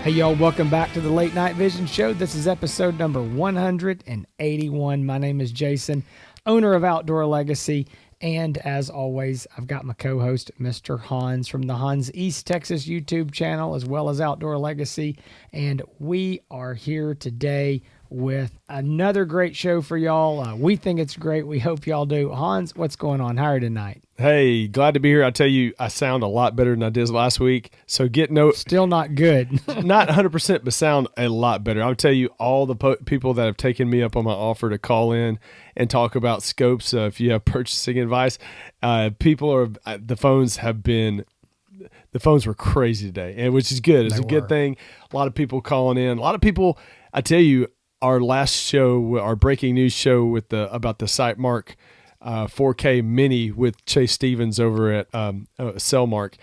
Hey, y'all, welcome back to the Late Night Vision Show. This is episode number 181. My name is Jason, owner of Outdoor Legacy. And as always, I've got my co-host, Mr. Hans, from the Hans East Texas YouTube channel, as well as Outdoor Legacy. And we are here today with another great show for y'all. We think it's great. We hope y'all do. Hans, what's going on? How are you tonight? Hey, glad to be here. I tell you, I sound a lot better than I did last week. So Still not good. Not 100%, but sound a lot better. I'll tell you, all the people that have taken me up on my offer to call in and talk about scopes, if you have purchasing advice, the phones were crazy today, and which is good. It's a good thing. A lot of people calling in. A lot of people, I tell you, our last show, our breaking news show about the SiteMark 4K Mini with Chase Stevens over at Cellmark,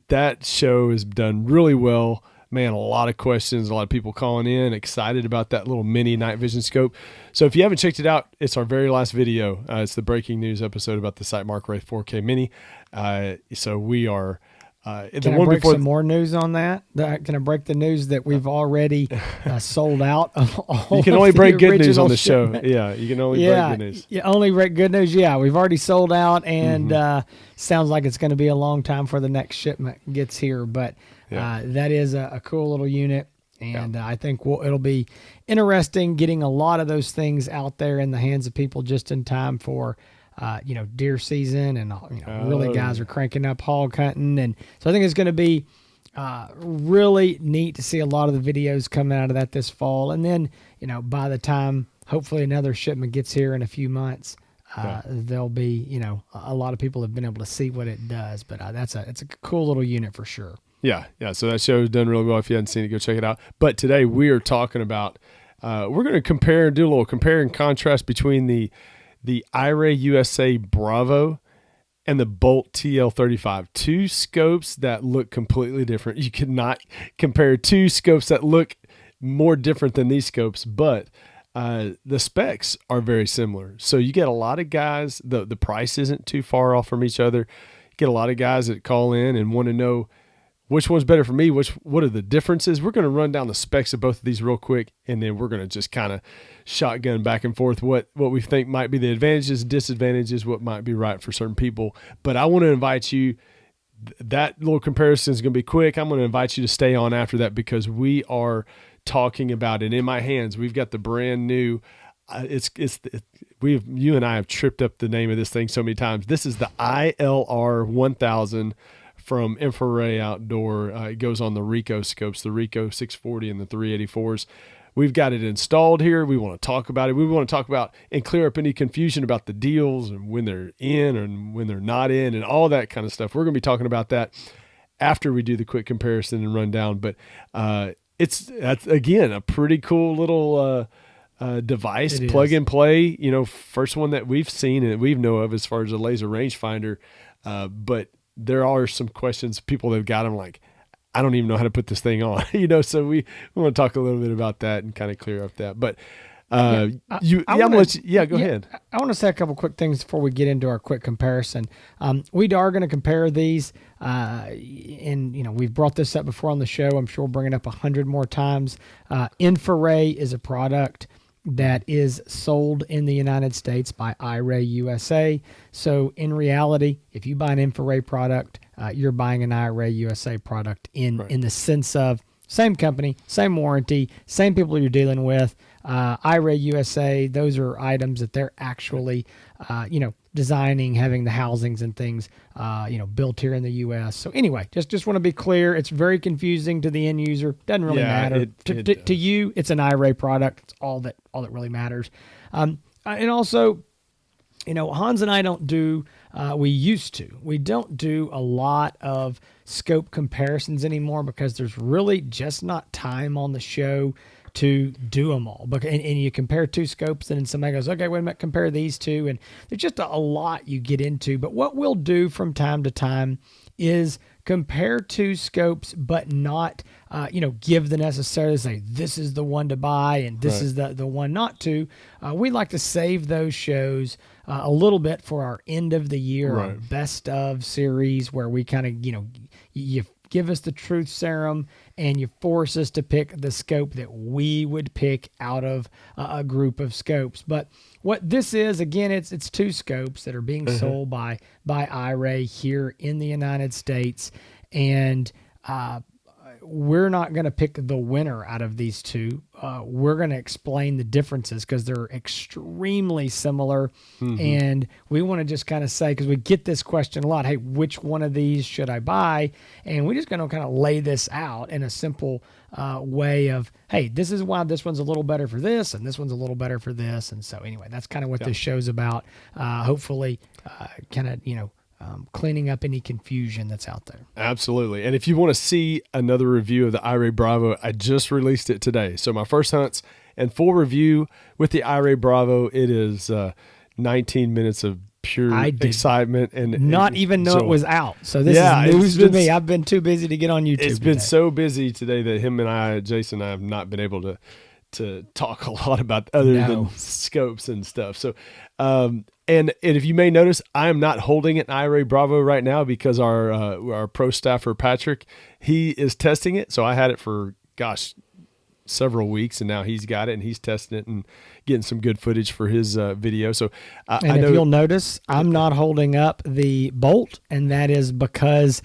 that show has done really well. Man, a lot of questions, a lot of people calling in, excited about that little mini night vision scope. So if you haven't checked it out, it's our very last video. It's the breaking news episode about the SiteMark Ray 4K Mini. So we are... Can I break some more news on that? Can I break the news that we've already sold out? You can only break good news on the show. Yeah, you can only break good news. Yeah, only break good news. Yeah, we've already sold out, and sounds like it's going to be a long time before the next shipment gets here. But that is a cool little unit, and I think it'll be interesting getting a lot of those things out there in the hands of people just in time for deer season, and really guys are cranking up hog hunting. And so I think it's going to be really neat to see a lot of the videos coming out of that this fall. And then, by the time hopefully another shipment gets here in a few months, there'll be, a lot of people have been able to see what it does. But it's a cool little unit for sure. Yeah. So that show's done really well. If you haven't seen it, go check it out. But today we are talking about, we're going to do a little compare and contrast between the iRay USA Bravo and the Bolt TL35. Two scopes that look completely different. You could not compare two scopes that look more different than these scopes, but the specs are very similar. So you get a lot of guys, the price isn't too far off from each other. You get a lot of guys that call in and want to know which one's better for me, what are the differences. We're going to run down the specs of both of these real quick, and then we're going to just kind of shotgun back and forth what we think might be the advantages, disadvantages, what might be right for certain people. But I want to invite you, that little comparison is going to be quick. I'm going to invite you to stay on after that, because we are talking about it. In my hands, we've got the brand new, you and I have tripped up the name of this thing so many times. This is the ILR-1000 from InfiRay Outdoor. It goes on the Rico scopes, the Rico 640 and the 384s. We've got it installed here. We want to talk about it. We want to talk about and clear up any confusion about the deals and when they're in and when they're not in and all that kind of stuff. We're going to be talking about that after we do the quick comparison and rundown. But that's again a pretty cool little device, plug and play. First one that we've seen and we know of as far as a laser rangefinder. But there are some questions people that have got them like, I don't even know how to put this thing on, so we want to talk a little bit about that and kind of clear up that. But go ahead. I want to say a couple quick things before we get into our quick comparison. We are going to compare these, and we've brought this up before on the show. I'm sure we'll bring it up 100 more times. InfiRay is a product that is sold in the United States by iRay USA. So in reality, if you buy an InfiRay product, you're buying an iRay USA product in the sense of same company, same warranty, same people you're dealing with. iRay USA, those are items that they're actually, designing, having the housings and things, built here in the U.S. So anyway, just want to be clear. It's very confusing to the end user. Doesn't really matter. To you, it's an iRay product. It's all that really matters. And also, Hans and I don't do, we don't do a lot of scope comparisons anymore because there's really just not time on the show to do them all. And you compare two scopes and then somebody goes, okay, wait a minute, compare these two. And there's just a lot you get into. But what we'll do from time to time is compare two scopes, but not, give the necessary, say, this is the one to buy and this is the one not to. We like to save those shows a little bit for our end of the year, our best of series, where we kind of, you give us the truth serum and you force us to pick the scope that we would pick out of a group of scopes. But what this is, again, it's two scopes that are being sold by iRay here in the United States, and we're not going to pick the winner out of these two. We're going to explain the differences because they're extremely similar. And we want to just kind of say, because we get this question a lot, hey, which one of these should I buy? And we're just going to kind of lay this out in a simple way of, hey, this is why this one's a little better for this, and this one's a little better for this. And so anyway, that's kind of what this show's about. Hopefully kind of, cleaning up any confusion that's out there. Absolutely. And if you want to see another review of the iRay Bravo, I just released it today. So my first hunts and full review with the iRay Bravo, it is 19 minutes of pure excitement and not even know it was out. So this is news to me. I've been too busy to get on YouTube. It's been so busy today that Jason and I have not been able to talk a lot about other than scopes and stuff. So, and if you may notice, I am not holding an iRay Bravo right now because our pro staffer, Patrick, he is testing it. So I had it for, several weeks, and now he's got it and he's testing it and getting some good footage for his video. So, if you'll notice, I'm not holding up the Bolt, and that is because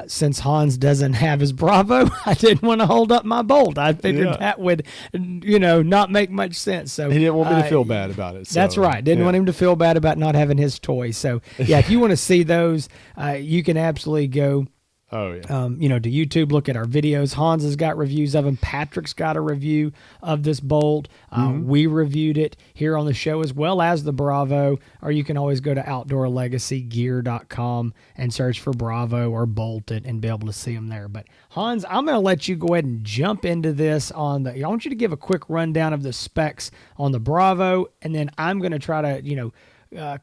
since Hans doesn't have his Bravo, I didn't want to hold up my Bolt. I figured that would, not make much sense. So he didn't want me to feel bad about it. So, that's right. Didn't want him to feel bad about not having his toy. So if you want to see those, you can absolutely go. To YouTube, look at our videos. Hans has got reviews of them. Patrick's got a review of this Bolt. We reviewed it here on the show as well as the Bravo, or you can always go to outdoorlegacygear.com and search for Bravo or Bolt and be able to see them there. But Hans, I'm going to let you go ahead and jump into this I want you to give a quick rundown of the specs on the Bravo, and then I'm going to try to,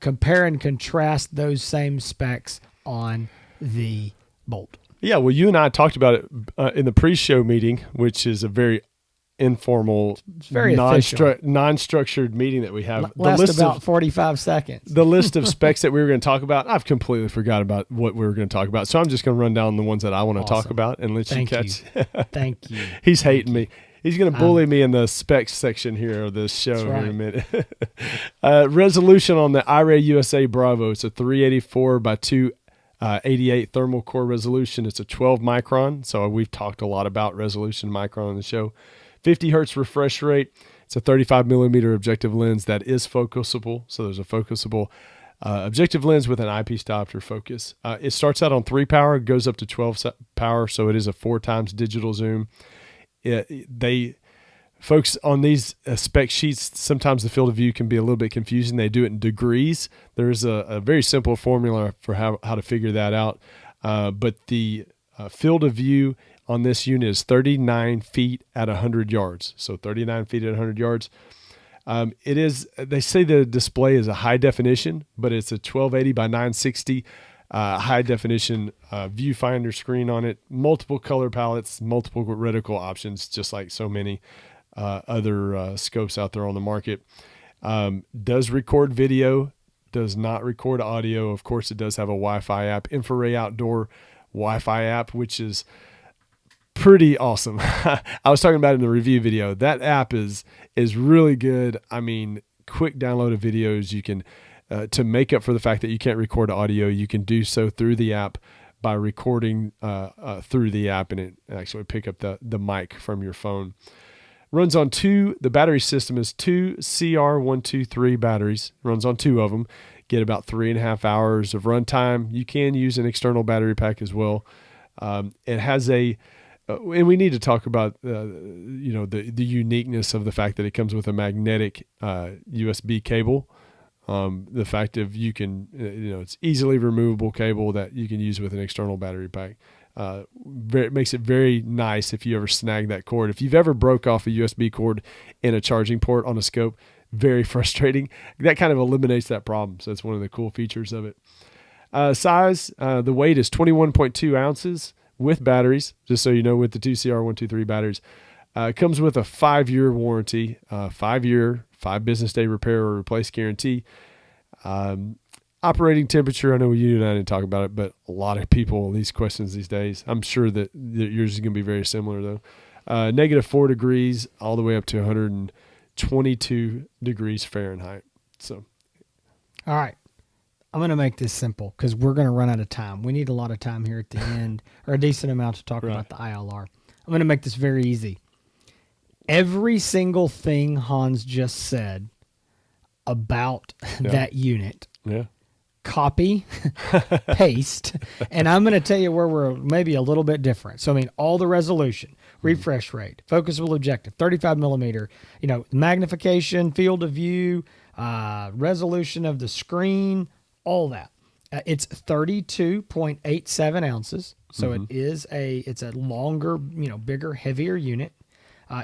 compare and contrast those same specs on the Bolt. Yeah, well, you and I talked about it in the pre-show meeting, which is a very informal, non-structured meeting that we have. Lasts about 45 seconds. The list of specs that we were going to talk about, I've completely forgot about what we were going to talk about. So I'm just going to run down the ones that I want to talk about and let you catch. Thank you. He's hating me. He's going to bully me in the specs section here of this show in a minute. Resolution on the iRay USA Bravo. It's a 384 by 288 thermal core resolution. It's a 12 micron. So we've talked a lot about resolution micron on the show. 50 hertz refresh rate. It's a 35 millimeter objective lens that is focusable. So there's a focusable objective lens with an eyepiece diopter focus. It starts out on 3 power, goes up to 12 power. So it is a 4 times digital zoom. Folks on these spec sheets, sometimes the field of view can be a little bit confusing. They do it in degrees. There's a very simple formula for how to figure that out. But the field of view on this unit is 39 feet at 100 yards. So 39 feet at 100 yards. They say the display is a high definition, but it's a 1280 by 960 high definition viewfinder screen on it. Multiple color palettes, multiple reticle options, just like so many other scopes out there on the market. Does record video, does not record audio. Of course, it does have a Wi-Fi app, InfiRay outdoor Wi-Fi app, which is pretty awesome. I was talking about it in the review video. That app is really good. I mean, quick download of videos. You can, to make up for the fact that you can't record audio, you can do so through the app by recording through the app, and it actually pick up the mic from your phone. Runs on the battery system is 2 CR123 batteries. Runs on 2 of them. Get about 3.5 hours of runtime. You can use an external battery pack as well. It has and we need to talk about the uniqueness of the fact that it comes with a magnetic USB cable. The fact of you can, it's easily removable cable that you can use with an external battery pack. It makes it very nice if you ever snag that cord. If you've ever broke off a USB cord in a charging port on a scope, very frustrating. That kind of eliminates that problem. So that's one of the cool features of it. Size, the weight is 21.2 ounces with batteries, just so you know, with the 2 CR123 batteries. It comes with a 5-year warranty, 5 business day repair or replace guarantee. operating temperature. I know you and I didn't talk about it, but a lot of people these questions these days. I'm sure that yours is going to be very similar though. -4 degrees all the way up to 122 degrees Fahrenheit. So, all right. I'm going to make this simple because we're going to run out of time. We need a lot of time here at the end, or a decent amount to talk about the ILR. I'm going to make this very easy. Every single thing Hans just said about that unit, copy, paste, and I'm going to tell you where we're maybe a little bit different. So, I mean, all the resolution, refresh rate, focusable objective, 35 millimeter, magnification, field of view, resolution of the screen, all that. It's 32.87 ounces. So it's a longer, bigger, heavier unit.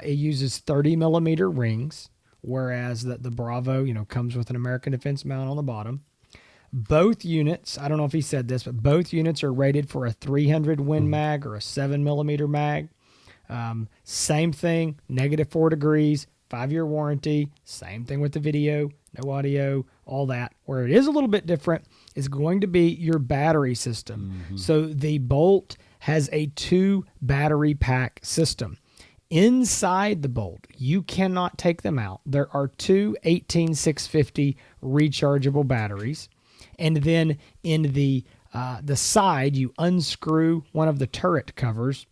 It uses 30 millimeter rings, whereas the Bravo, comes with an American Defense mount on the bottom. Both units, I don't know if he said this, but both units are rated for a 300 Win mag or a 7 millimeter mag. Same thing, -4 degrees, 5-year warranty. Same thing with the video, no audio, all that. Where it is a little bit different is going to be your battery system. So the Bolt has a 2 battery pack system. Inside the Bolt, you cannot take them out. There are 2 18650 rechargeable batteries. And then in the side, you unscrew one of the turret covers,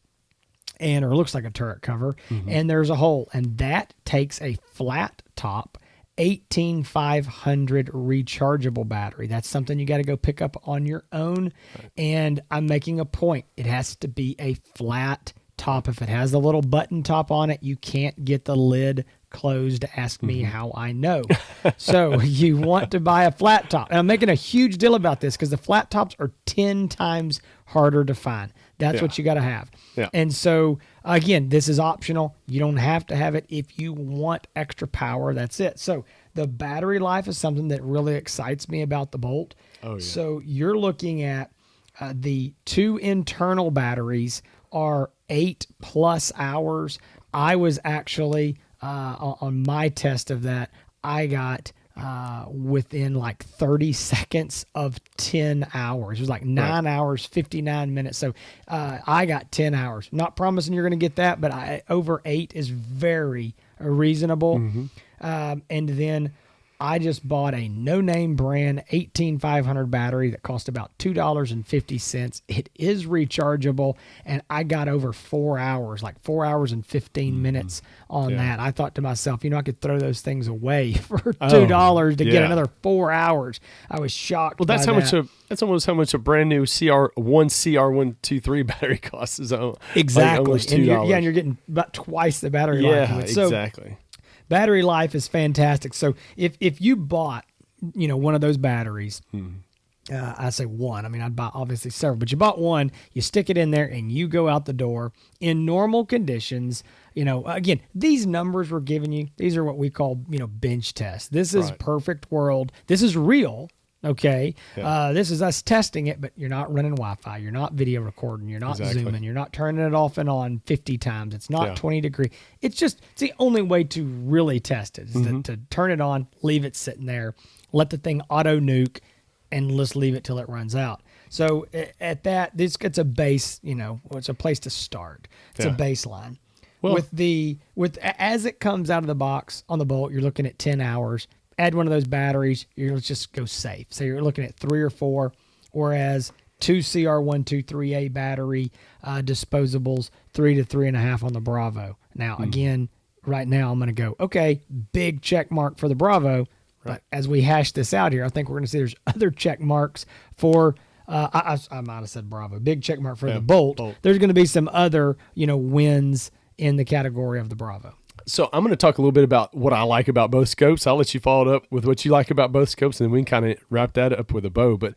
or it looks like a turret cover, and there's a hole. And that takes a flat top 18500 rechargeable battery. That's something you got to go pick up on your own. Right. And I'm making a point. It has to be a flat top. If it has a little button top on it, you can't get the lid closed. Ask me how I know. So you want to buy a flat top. And I'm making a huge deal about this because the flat tops are 10 times harder to find. That's what you got to have. Yeah. And so, again, this is optional. You don't have to have it. If you want extra power, that's it. So the battery life is something that really excites me about the Bolt. Oh, yeah. So you're looking at the 2 internal batteries are 8+ hours. I was actually, on my test of that, I got within like 30 seconds of 10 hours. It was like 9 hours, 59 minutes. So I got 10 hours. Not promising you're going to get that, but over 8 is very reasonable. And then I just bought a no-name brand 18500 battery that cost about $2.50. It is rechargeable, and I got over 4 hours, like 4 hours and 15 minutes on that. I thought to myself, I could throw those things away for $2 to get another 4 hours. I was shocked. Well, that's by much that's almost how much a brand new CR123 battery costs. Exactly. Almost $2. And you're getting about twice the battery life. Yeah, exactly. Battery life is fantastic. So if you bought, one of those batteries, I say one. I mean, I'd buy obviously several, but you bought one, you stick it in there, and you go out the door in normal conditions. Again, these numbers we're giving you, these are what we call, bench tests. This is perfect world. This is real. Okay. Yeah. This is us testing it, but you're not running Wi-Fi. You're not video recording. You're not zooming. You're not turning it off and on 50 times. It's not 20 degree. It's the only way to really test it is to turn it on, leave it sitting there, let the thing auto nuke, and just leave it till it runs out. So at that, it's a base, it's a place to start. It's a baseline. Well, as it comes out of the box on the Bolt, you're looking at 10 hours. Add one of those batteries, let's just go safe. So you're looking at 3 or 4, whereas 2 CR123A battery disposables, 3 to 3.5 on the Bravo. Now, again, right now I'm going to go, okay, big check mark for the Bravo. Right. But as we hash this out here, I think we're going to see there's other check marks for, I might have said Bravo, big check mark for the Bolt. There's going to be some other, wins in the category of the Bravo. So I'm going to talk a little bit about what I like about both scopes. I'll let you follow it up with what you like about both scopes, and then we can kind of wrap that up with a bow. But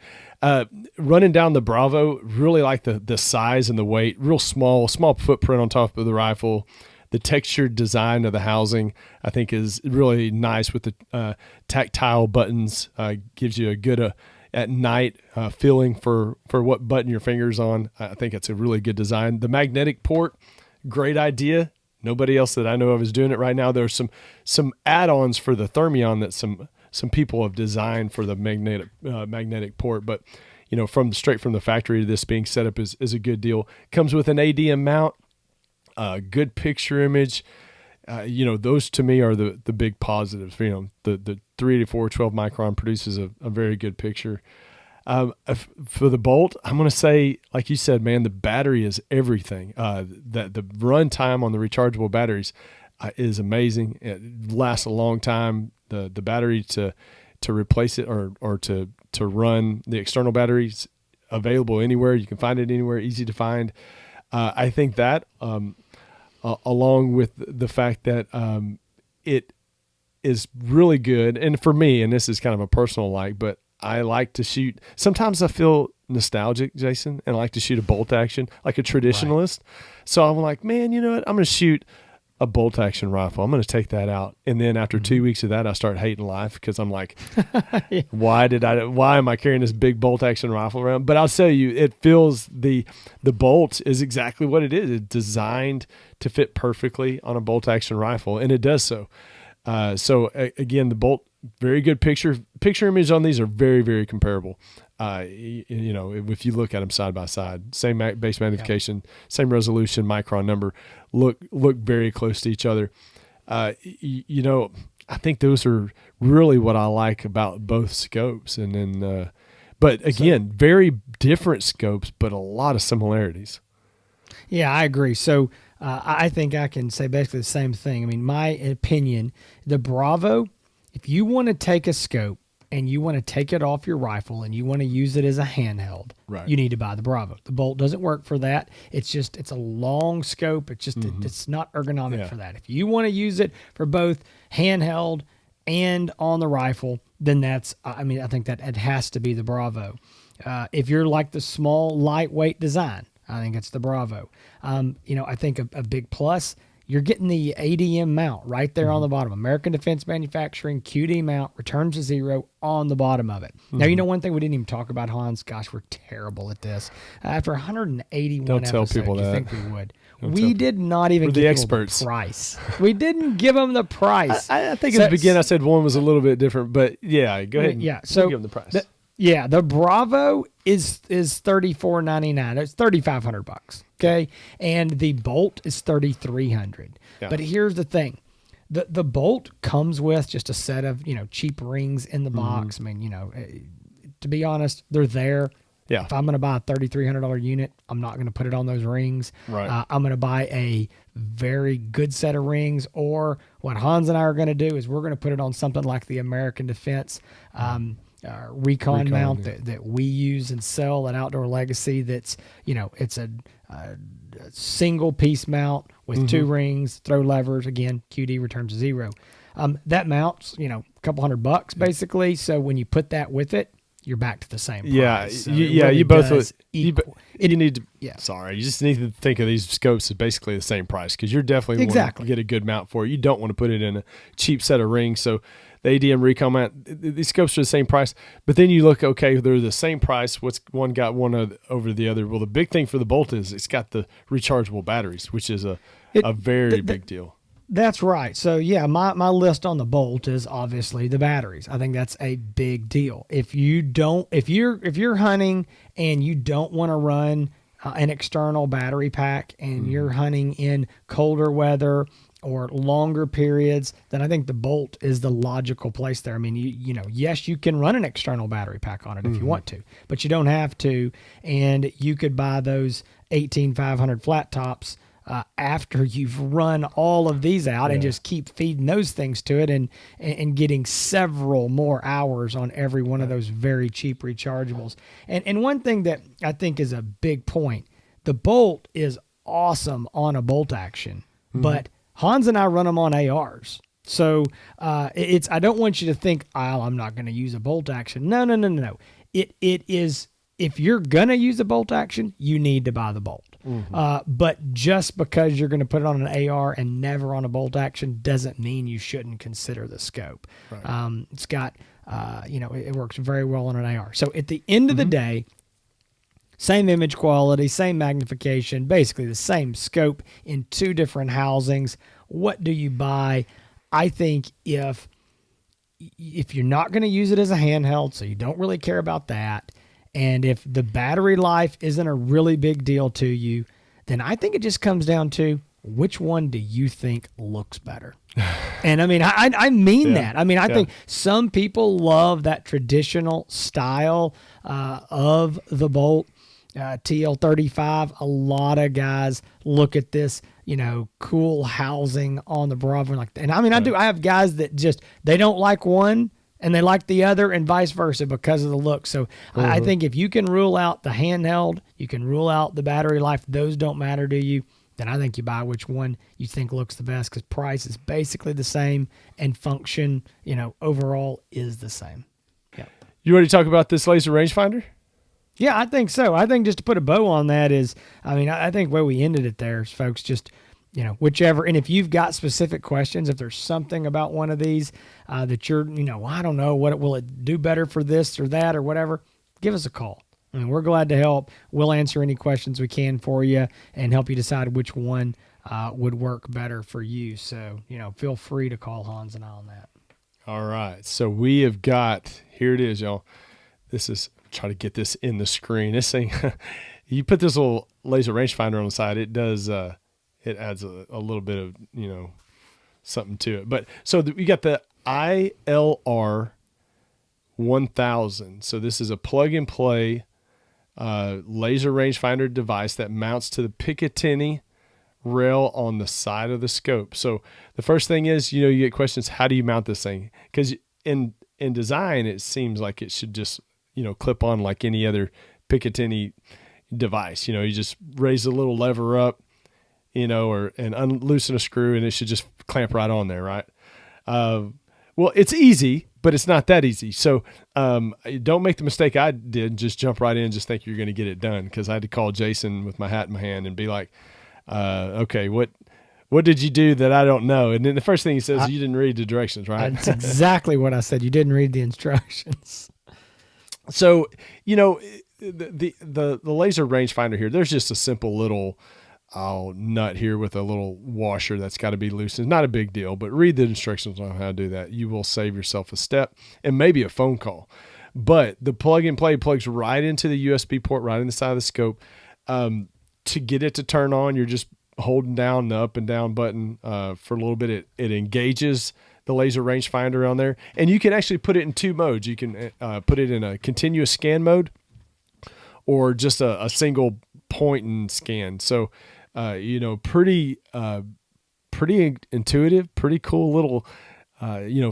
running down the Bravo, really like the size and the weight. Real small footprint on top of the rifle. The textured design of the housing, I think, is really nice with the tactile buttons. Gives you a good at night feeling for what button your finger's on. I think it's a really good design. The magnetic port, great idea. Nobody else that I know of is doing it right now. There's some add-ons for the Thermion that some some people have designed for the magnetic port, but straight from the factory, this being set up is a good deal. Comes with an ADM mount, good picture image. Those to me are the big positives. The 384 12 micron produces a very good picture. For the Bolt, I'm going to say, like you said, man, the battery is everything. The run time on the rechargeable batteries is amazing. It lasts a long time. The battery to replace it or to run the external batteries available anywhere. You can find it anywhere, easy to find. I think that along with the fact that it is really good, and for me, and this is kind of a personal but I like to shoot. Sometimes I feel nostalgic, Jason, and I like to shoot a bolt action like a traditionalist. Right. So I'm like, man, you know what? I'm going to shoot a bolt action rifle. I'm going to take that out. And then after 2 weeks of that, I start hating life because I'm like, why am I carrying this big bolt action rifle around? But I'll tell you, it feels the bolt is exactly what it is. It's designed to fit perfectly on a bolt action rifle, and it does so. Again, the Bolt, very good picture image on these are very, very comparable. If you look at them side by side, same base magnification, same resolution, micron number, look very close to each other. I think those are really what I like about both scopes. And then, but again, very different scopes, but a lot of similarities. Yeah, I agree. So I think I can say basically the same thing. I mean, my opinion, the Bravo, if you want to take a scope and you want to take it off your rifle and you want to use it as a handheld, right, you need to buy the Bravo. The Bolt doesn't work for that. It's a long scope. It's just, it's not ergonomic for that. If you want to use it for both handheld and on the rifle, then I think that it has to be the Bravo. If you're like the small, lightweight design, I think it's the Bravo. I think a big plus, you're getting the ADM mount right there on the bottom. American Defense Manufacturing, QD mount, returns to zero on the bottom of it. Now, one thing we didn't even talk about, Hans, gosh, we're terrible at this. After 181 Don't tell episodes, people that. you think we would. We did not even give the price. We didn't give them the price. I think at the beginning I said one was a little bit different, but yeah, go ahead. Yeah, so give them the price. The Bravo is $34.99. It's $3,500. Okay, and the Bolt is $3,300. Yeah. But here's the thing: the Bolt comes with just a set of cheap rings in the box. I mean, to be honest, they're there. Yeah. If I'm going to buy a $3,300 unit, I'm not going to put it on those rings. Right. I'm going to buy a very good set of rings, or what Hans and I are going to do is we're going to put it on something like the American Defense Recon mount that we use and sell at Outdoor Legacy. That's it's a single piece mount with two rings, throw levers. Again, QD returns to zero. That mounts a couple $100 basically. So when you put that with it, you're back to the same price. Yeah, so you both. You need to. Yeah. Sorry, you just need to think of these scopes as basically the same price because you're definitely want to get a good mount for it. You don't want to put it in a cheap set of rings. So the ADM Recon mount, these scopes are the same price. But then you look, okay, they're the same price. What's one got one over the other? Well, the big thing for the Bolt is it's got the rechargeable batteries, which is a very big deal. That's right. So yeah, my list on the Bolt is obviously the batteries. I think that's a big deal. If you're hunting and you don't want to run an external battery pack and you're hunting in colder weather or longer periods, then I think the Bolt is the logical place there. I mean, yes, you can run an external battery pack on it if you want to, but you don't have to. And you could buy those 18-500 flat tops after you've run all of these out and just keep feeding those things to it and getting several more hours on every one of those very cheap rechargeables. And one thing that I think is a big point, the Bolt is awesome on a bolt action, but Hans and I run them on ARs. So I don't want you to think, I'm not going to use a bolt action. No. It is, if you're going to use a bolt action, you need to buy the Bolt. But just because you're going to put it on an AR and never on a bolt action doesn't mean you shouldn't consider the scope. Right. It's got, it works very well on an AR. So at the end of the day, same image quality, same magnification, basically the same scope in two different housings. What do you buy? I think if if you're not going to use it as a handheld, so you don't really care about that, and if the battery life isn't a really big deal to you, then I think it just comes down to which one do you think looks better? And I mean, I mean that. I mean, I think some people love that traditional style of the Bolt TL35. A lot of guys look at this, cool housing on the Bravo and I mean, I have guys that just, they don't like one and they like the other and vice versa because of the look. So I think if you can rule out the handheld, you can rule out the battery life, those don't matter to you, then I think you buy which one you think looks the best, because price is basically the same and function, overall is the same. Yeah. You ready to talk about this laser rangefinder? Yeah, I think so. I think just to put a bow on that is, I think where we ended it there is, folks, just, whichever. And if you've got specific questions, if there's something about one of these that you're, I don't know, will it do better for this or that or whatever, give us a call. I mean, we're glad to help. We'll answer any questions we can for you and help you decide which one would work better for you. So, feel free to call Hans and I on that. All right. So we have got, here it is, y'all. This is, try to get this in the screen. This thing, you put this little laser rangefinder on the side, it does, it adds a little bit of, something to it. But so we got the ILR-1000. So this is a plug and play laser rangefinder device that mounts to the Picatinny rail on the side of the scope. So the first thing is, you get questions, how do you mount this thing? Because in design, it seems like it should just, clip on like any other Picatinny device. You just raise the little lever up, and unloosen a screw, and it should just clamp right on there, right? Well, it's easy, but it's not that easy. So don't make the mistake I did, just jump right in and just think you're going to get it done, because I had to call Jason with my hat in my hand and be like, okay, what did you do that I don't know? And then the first thing he says, you didn't read the directions, right? That's exactly what I said. You didn't read the instructions. So, the laser rangefinder here, there's just a simple little nut here with a little washer that's got to be loosened. Not a big deal, but read the instructions on how to do that. You will save yourself a step and maybe a phone call. But the plug and play plugs right into the USB port, right in the side of the scope. To get it to turn on, you're just holding down the up and down button for a little bit. It engages the laser rangefinder on there, and you can actually put it in two modes. You can put it in a continuous scan mode or just a single point and scan. So, pretty intuitive, pretty cool little,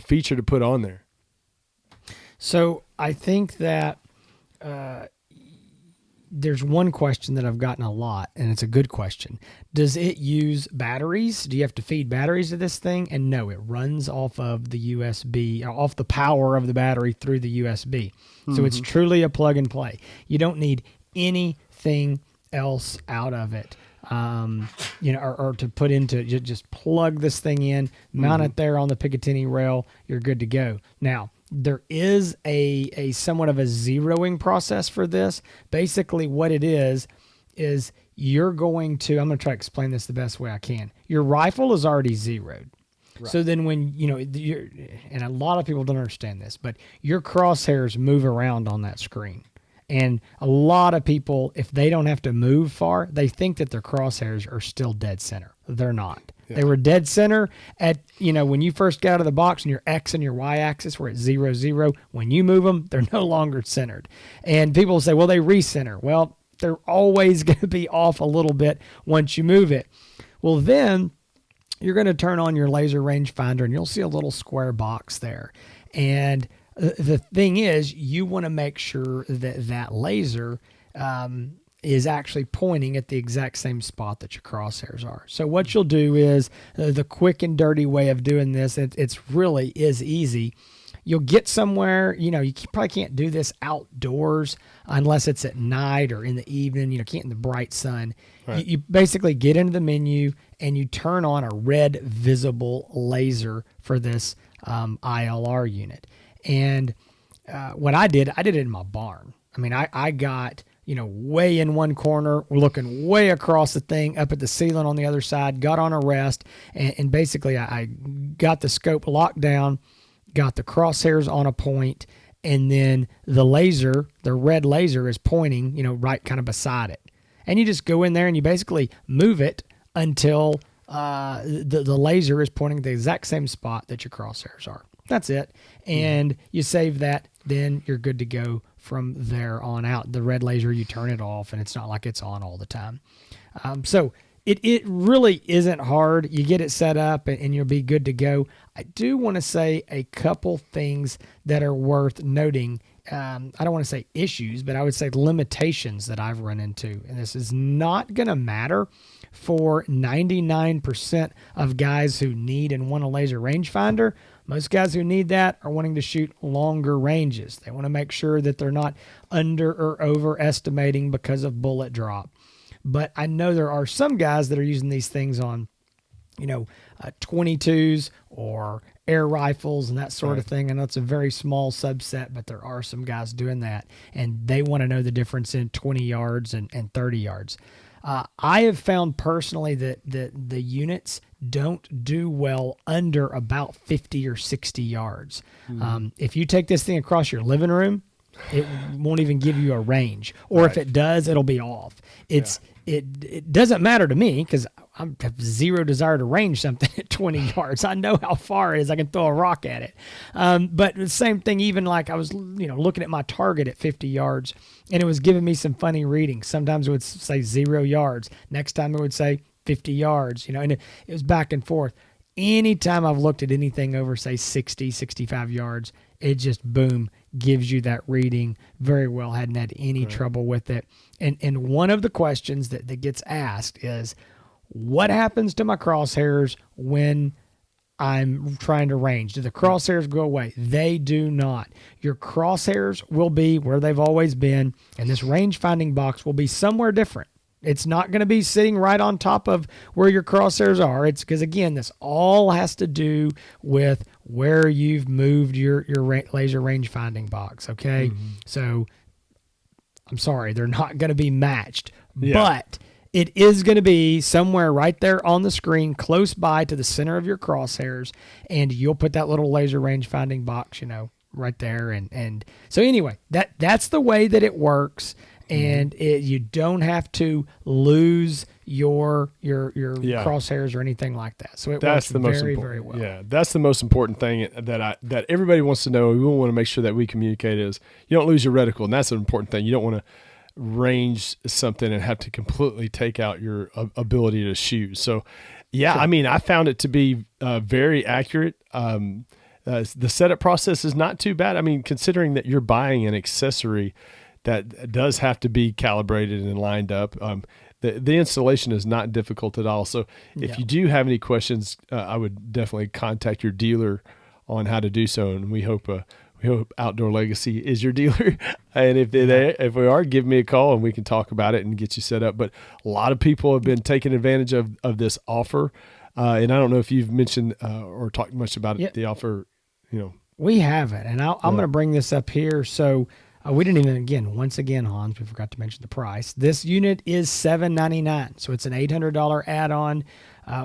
feature to put on there. So I think that there's one question that I've gotten a lot, and it's a good question. Does it use batteries? Do you have to feed batteries to this thing? And no, it runs off of the USB, off the power of the battery through the USB. Mm-hmm. So it's truly a plug and play. You don't need anything else out of it. Or to put into, just plug this thing in, mount it there on the Picatinny rail, you're good to go. Now, there is a somewhat of a zeroing process for this. Basically what it is you're going to, I'm going to try to explain this the best way I can. Your rifle is already zeroed. Right. So then when, and a lot of people don't understand this, but your crosshairs move around on that screen. And a lot of people, if they don't have to move far, they think that their crosshairs are still dead center. They're not. Yeah. They were dead center at, when you first got out of the box, and your X and your Y axis were at 0, 0. When you move them, they're no longer centered. And people say, well, they recenter. Well, they're always going to be off a little bit once you move it. Well, then you're going to turn on your laser rangefinder, and you'll see a little square box there. And the thing is, you want to make sure that laser is actually pointing at the exact same spot that your crosshairs are. So what you'll do is, the quick and dirty way of doing this, it's really is easy. You'll get somewhere, you probably can't do this outdoors unless it's at night or in the evening, can't in the bright sun. Right. You basically get into the menu and you turn on a red visible laser for this ILR unit. And what I did it in my barn. I mean, I got, way in one corner, looking way across the thing, up at the ceiling on the other side, got on a rest, and basically I got the scope locked down, got the crosshairs on a point, and then the red laser is pointing, right kind of beside it. And you just go in there and you basically move it until the laser is pointing the exact same spot that your crosshairs are. That's it. And you save that, then you're good to go from there on out. The red laser, you turn it off, and it's not like it's on all the time. So it really isn't hard. You get it set up, and you'll be good to go. I do want to say a couple things that are worth noting. I don't want to say issues, but I would say limitations that I've run into. And this is not going to matter for 99% of guys who need and want a laser rangefinder. Most guys who need that are wanting to shoot longer ranges. They want to make sure that they're not under or overestimating because of bullet drop. But I know there are some guys that are using these things on, 22s or air rifles and that sort of thing. I know it's a very small subset, but there are some guys doing that, and they want to know the difference in 20 yards and 30 yards. I have found personally that the units don't do well under about 50 or 60 yards. If you take this thing across your living room, it won't even give you a range, or if it does, it'll be off. It doesn't matter to me because I have zero desire to range something at 20 yards. I know how far it is. I can throw a rock at it. But the same thing, even like I was, looking at my target at 50 yards, and it was giving me some funny readings. Sometimes it would say 0 yards. Next time it would say 50 yards, and it was back and forth. Anytime I've looked at anything over, say, 60, 65 yards, it just, boom, gives you that reading very well. Hadn't had any trouble with it. And one of the questions that gets asked is, what happens to my crosshairs when I'm trying to range? Do the crosshairs go away? They do not. Your crosshairs will be where they've always been, and this range finding box will be somewhere different. It's not going to be sitting right on top of where your crosshairs are. It's because, again, this all has to do with where you've moved your laser range finding box, okay? So I'm sorry, they're not going to be matched, but it is going to be somewhere right there on the screen, close by to the center of your crosshairs, and you'll put that little laser range finding box, right there. And so anyway, that's the way that it works. And you don't have to lose your crosshairs or anything like that. So that's works very, very well. Yeah, that's the most important thing that everybody wants to know. We want to make sure that we communicate is you don't lose your reticle, and that's an important thing. You don't want to range something and have to completely take out your ability to shoot. So, sure. I mean, I found it to be very accurate. The setup process is not too bad. I mean, considering that you're buying an accessory that does have to be calibrated and lined up. The installation is not difficult at all. So if you do have any questions, I would definitely contact your dealer on how to do so. And we hope Outdoor Legacy is your dealer. And if we are, give me a call and we can talk about it and get you set up. But a lot of people have been taking advantage of this offer. And I don't know if you've mentioned or talked much about it, the offer, We haven't. And I'm going to bring this up here. So we didn't even, once again, Hans, we forgot to mention the price. This unit is $799, so it's an $800 add-on,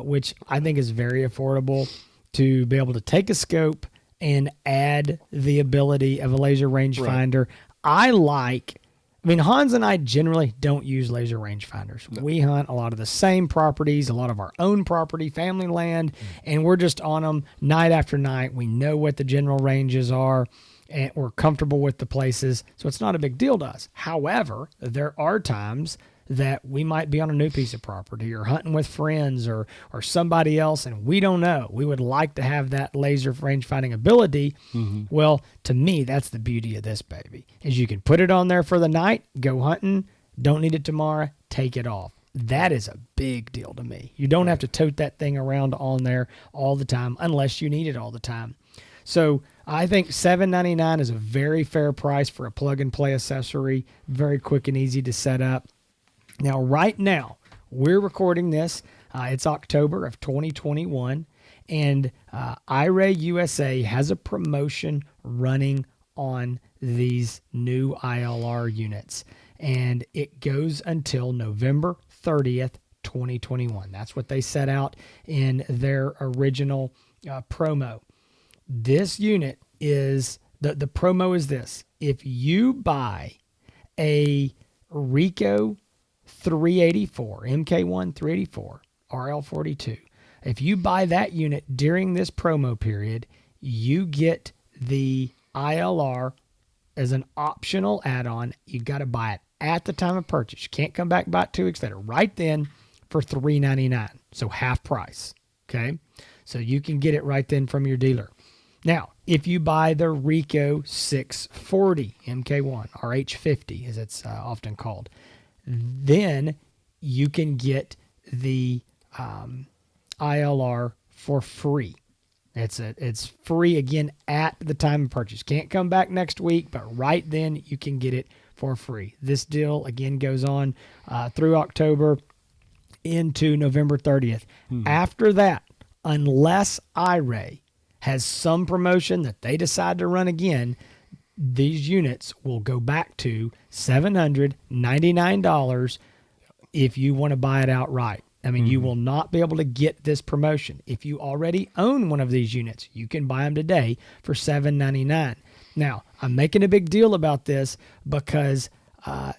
which I think is very affordable to be able to take a scope and add the ability of a laser rangefinder. Right. Hans and I generally don't use laser rangefinders. No. We hunt a lot of the same properties, a lot of our own property, family land, and we're just on them night after night. We know what the general ranges are, and we're comfortable with the places, so it's not a big deal to us. However, there are times that we might be on a new piece of property or hunting with friends or somebody else, and we don't know. We would like to have that laser range finding ability. Well, to me, that's the beauty of this baby, is you can put it on there for the night, go hunting, don't need it tomorrow, take it off. That is a big deal to me. You don't have to tote that thing around on there all the time unless you need it all the time. So I think $799 is a very fair price for a plug-and-play accessory, very quick and easy to set up. Now, right now, we're recording this. It's October of 2021, and iRay USA has a promotion running on these new ILR units, and it goes until November 30th, 2021. That's what they set out in their original promo. This unit is the promo is this. If you buy a Rico 384, MK1 384, RL42, if you buy that unit during this promo period, you get the ILR as an optional add-on. You got to buy it at the time of purchase. You can't come back and buy it 2 weeks later. Right then for $399, so half price. Okay, so you can get it right then from your dealer. Now, if you buy the Rico 640 MK1, or H50 as it's often called, then you can get the ILR for free. It's free again at the time of purchase. Can't come back next week, but right then you can get it for free. This deal again goes on through October into November 30th. After that, unless iRay has some promotion that they decide to run again, these units will go back to $799 if you want to buy it outright. I mean, you will not be able to get this promotion. If you already own one of these units, you can buy them today for $799. Now, I'm making a big deal about this because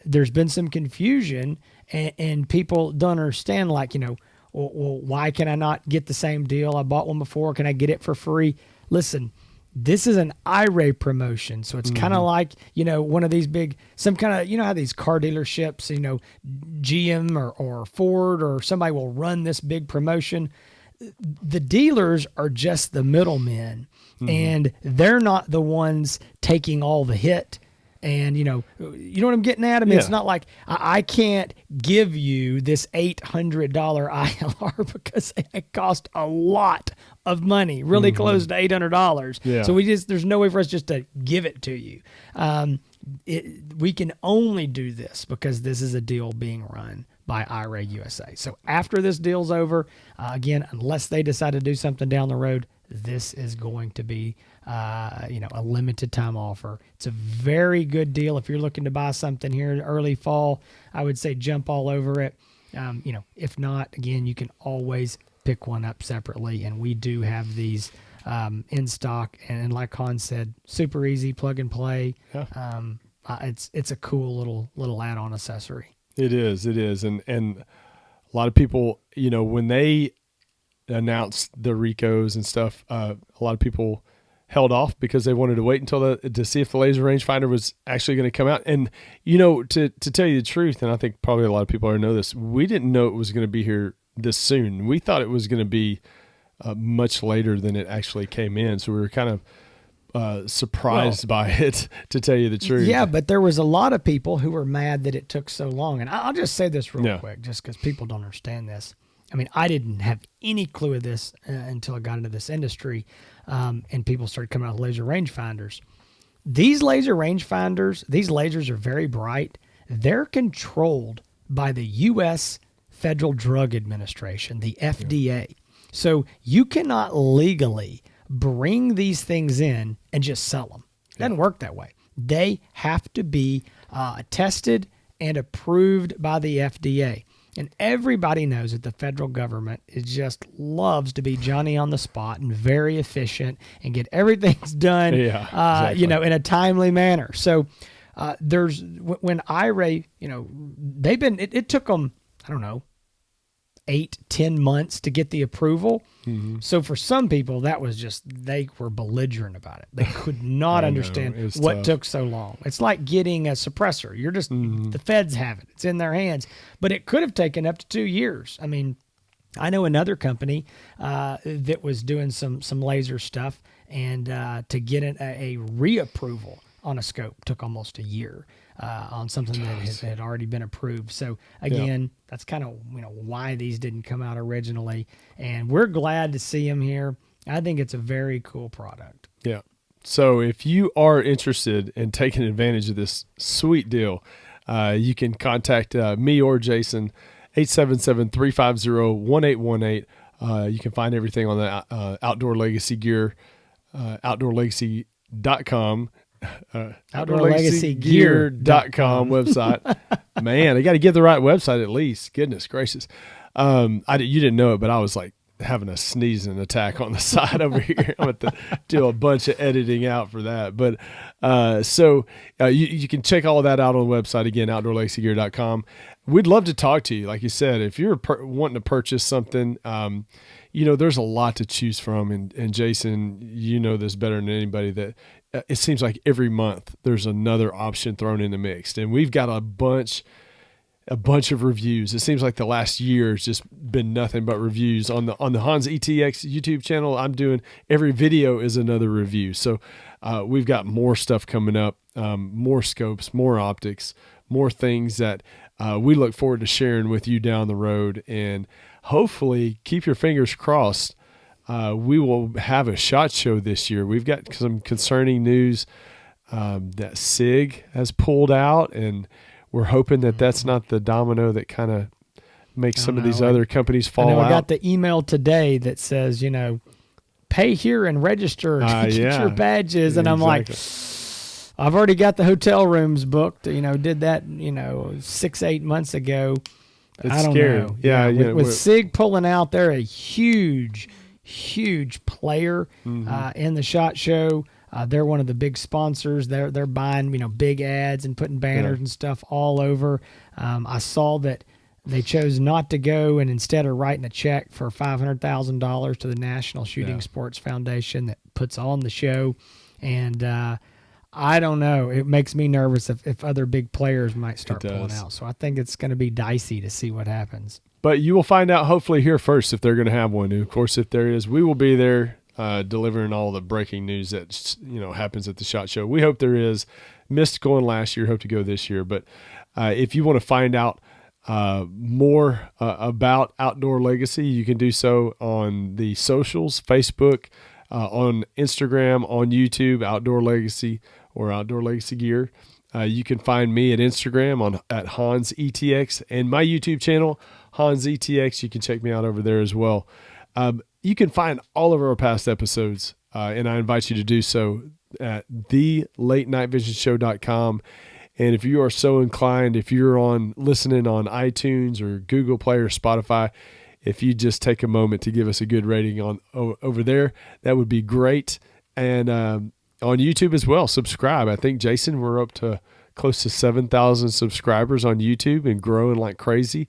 there's been some confusion and people don't understand, like, well, why can I not get the same deal? I bought one before. Can I get it for free? Listen, this is an iRay promotion. So it's kind of like, one of these big, some kind of, how these car dealerships, GM or Ford or somebody will run this big promotion. The dealers are just the middlemen, and they're not the ones taking all the hit. And, you know what I'm getting at? I mean, It's not like I can't give you this $800 ILR because it cost a lot of money, really close to $800. Yeah. So there's no way for us just to give it to you. We can only do this because this is a deal being run by iRay USA. So after this deal's over, again, unless they decide to do something down the road, this is going to be, a limited time offer. It's a very good deal. If you're looking to buy something here in early fall, I would say jump all over it. If not, again, you can always pick one up separately. And we do have these in stock. And like Han said, super easy, plug and play. Yeah. It's a cool little add-on accessory. It is. And a lot of people, when they announced the Ricos and stuff, a lot of people held off because they wanted to wait until to see if the laser rangefinder was actually going to come out. And, to tell you the truth, and I think probably a lot of people already know this, we didn't know it was going to be here this soon. We thought it was going to be much later than it actually came in. So we were kind of surprised by it, to tell you the truth. Yeah, but there was a lot of people who were mad that it took so long. And I'll just say this real quick, just because people don't understand this. I mean, I didn't have any clue of this until I got into this industry, and people started coming out with laser rangefinders. These laser rangefinders, these lasers are very bright. They're controlled by the U.S. Federal Drug Administration, the FDA. Yeah. So you cannot legally bring these things in and just sell them. It doesn't work that way. They have to be tested and approved by the FDA. And everybody knows that the federal government just loves to be Johnny on the spot and very efficient and get everything done, exactly. In a timely manner. So when iRay, it took them, 8-10 months to get the approval. Mm-hmm. So for some people, that was just, they were belligerent about it. They could not understand what tough. Took so long. It's like getting a suppressor. You're just, the feds have it. It's in their hands. But it could have taken up to 2 years. I mean, I know another company that was doing some laser stuff, and to get a reapproval on a scope took almost a year. On something that had already been approved. So again, that's kind of why these didn't come out originally, and we're glad to see them here. I think it's a very cool product. Yeah. So if you are interested in taking advantage of this sweet deal, you can contact me or Jason, 877-350-1818. You can find everything on the Outdoor Legacy Gear, outdoorlegacy.com. OutdoorLegacyGear.com website. Man, I got to give the right website at least. Goodness gracious. You didn't know it, but I was like having a sneezing attack on the side over here. I'm going to do a bunch of editing out for that. But you can check all of that out on the website, again, outdoorlegacygear.com. We'd love to talk to you. Like you said, if you're wanting to purchase something, there's a lot to choose from. And Jason, you know this better than anybody, that it seems like every month there's another option thrown in the mix. And we've got a bunch of reviews. It seems like the last year has just been nothing but reviews on the Hans ETX YouTube channel. I'm doing every video is another review. So we've got more stuff coming up, more scopes, more optics, more things that we look forward to sharing with you down the road. And hopefully, keep your fingers crossed, we will have a SHOT Show this year. We've got some concerning news that SIG has pulled out, and we're hoping that that's not the domino that kind of makes some of these other companies fall out. I got the email today that says, pay here and register to get your badges. And I'm like, I've already got the hotel rooms booked. Did that, 6-8 months ago. It's I don't scary. know. Yeah. With SIG pulling out, they're a huge player in the SHOT Show. They're one of the big sponsors. They're buying, big ads and putting banners and stuff all over. I saw that they chose not to go, and instead of writing a check for $500,000 to the National Shooting Sports Foundation that puts on the show. And I don't know. It makes me nervous if other big players might start pulling out. So I think it's going to be dicey to see what happens. But you will find out hopefully here first if they're going to have one. And of course, if there is, we will be there. Delivering all the breaking news that happens at the SHOT Show. We hope there is. Missed going last year, hope to go this year. But if you want to find out more about Outdoor Legacy, you can do so on the socials, Facebook, on Instagram, on YouTube, Outdoor Legacy or Outdoor Legacy Gear. You can find me at Instagram at Hans ETX, and my YouTube channel, Hans ETX. You can check me out over there as well. You can find all of our past episodes, and I invite you to do so at thelatenightVisionShow.com. And if you are so inclined, if you're listening on iTunes or Google Play or Spotify, if you just take a moment to give us a good rating over there, that would be great. And on YouTube as well, subscribe. I think, Jason, we're up to close to 7,000 subscribers on YouTube and growing like crazy.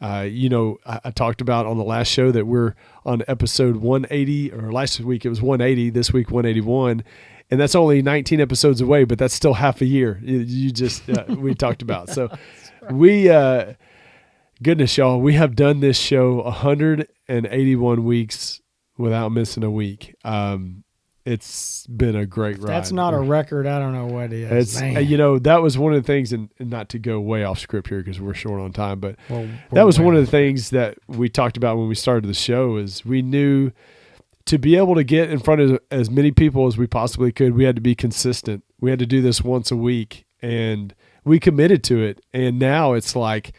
I talked about on the last show that we're on episode 180, or last week it was 180, this week 181, and that's only 19 episodes away, but that's still half a year. We talked about. So right. Goodness, y'all, we have done this show 181 weeks without missing a week. It's been a great ride. That's not a record. I don't know what it is. That was one of the things, and not to go way off script here because we're short on time, but that was one of the things that we talked about when we started the show is we knew to be able to get in front of as many people as we possibly could, we had to be consistent. We had to do this once a week, and we committed to it. And now it's like,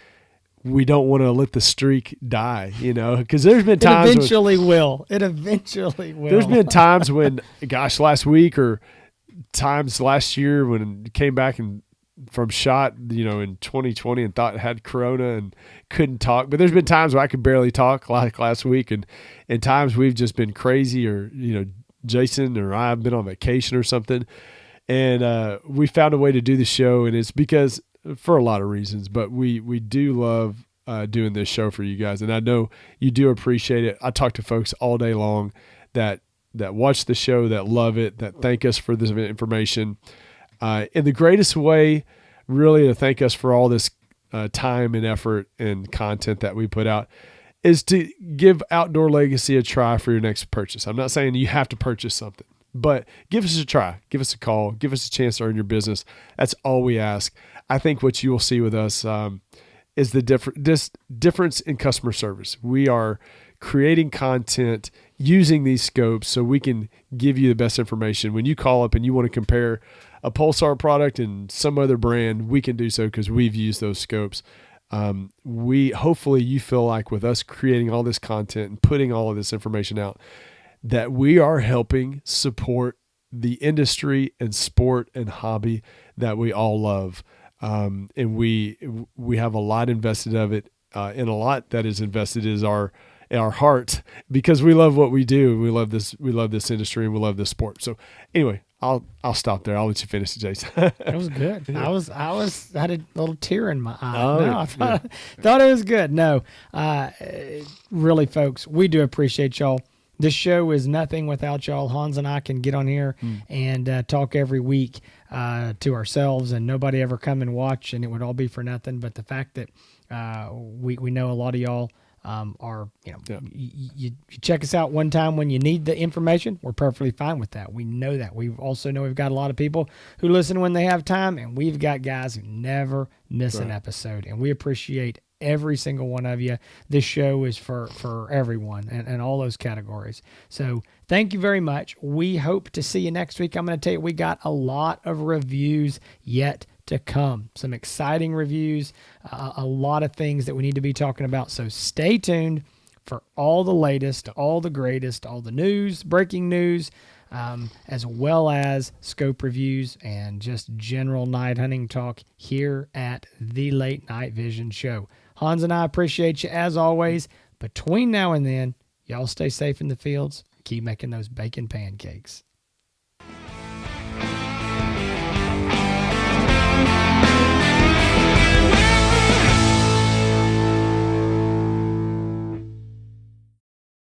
we don't want to let the streak die, because there's been times It eventually will. There's been times when, last week or times last year when it came back from SHOT, in 2020 and thought it had corona and couldn't talk. But there's been times where I could barely talk, like last week, and times we've just been crazy, or Jason or I have been on vacation or something, and we found a way to do the show, and it's because. For a lot of reasons, but we do love doing this show for you guys, and I know you do appreciate it. I talk to folks all day long that watch the show, that love it, that thank us for this information. In the greatest way, really, to thank us for all this time and effort and content that we put out is to give Outdoor Legacy a try for your next purchase. I'm not saying you have to purchase something, but give us a try, give us a call, give us a chance to earn your business. That's all we ask. I think what you will see with us is the difference in customer service. We are creating content using these scopes so we can give you the best information. When you call up and you want to compare a Pulsar product and some other brand, we can do so because we've used those scopes. Hopefully you feel like with us creating all this content and putting all of this information out, that we are helping support the industry and sport and hobby that we all love. And we have a lot invested of it, and a lot that is invested is our in our heart because we love what we do. We love this. We love this industry, and we love this sport. So anyway, I'll stop there. I'll let you finish it, Jason. It was good. Yeah. I had a little tear in my eye. Oh, No, I thought it was good. No, really, folks, we do appreciate y'all. This show is nothing without y'all. Hans and I can get on here and talk every week to ourselves, and nobody ever come and watch, and it would all be for nothing. But the fact that we know a lot of y'all are, you check us out one time when you need the information, we're perfectly fine with that. We know that. We also know we've got a lot of people who listen when they have time, and we've got guys who never miss an episode, and we appreciate every single one of you. This show is for everyone and all those categories. So thank you very much. We hope to see you next week. I'm going to tell you, we got a lot of reviews yet to come. Some exciting reviews, a lot of things that we need to be talking about. So stay tuned for all the latest, all the greatest, all the news, breaking news, as well as scope reviews and just general night hunting talk here at the Late Night Vision Show. Hans and I appreciate you as always. Between now and then, y'all stay safe in the fields. Keep making those bacon pancakes.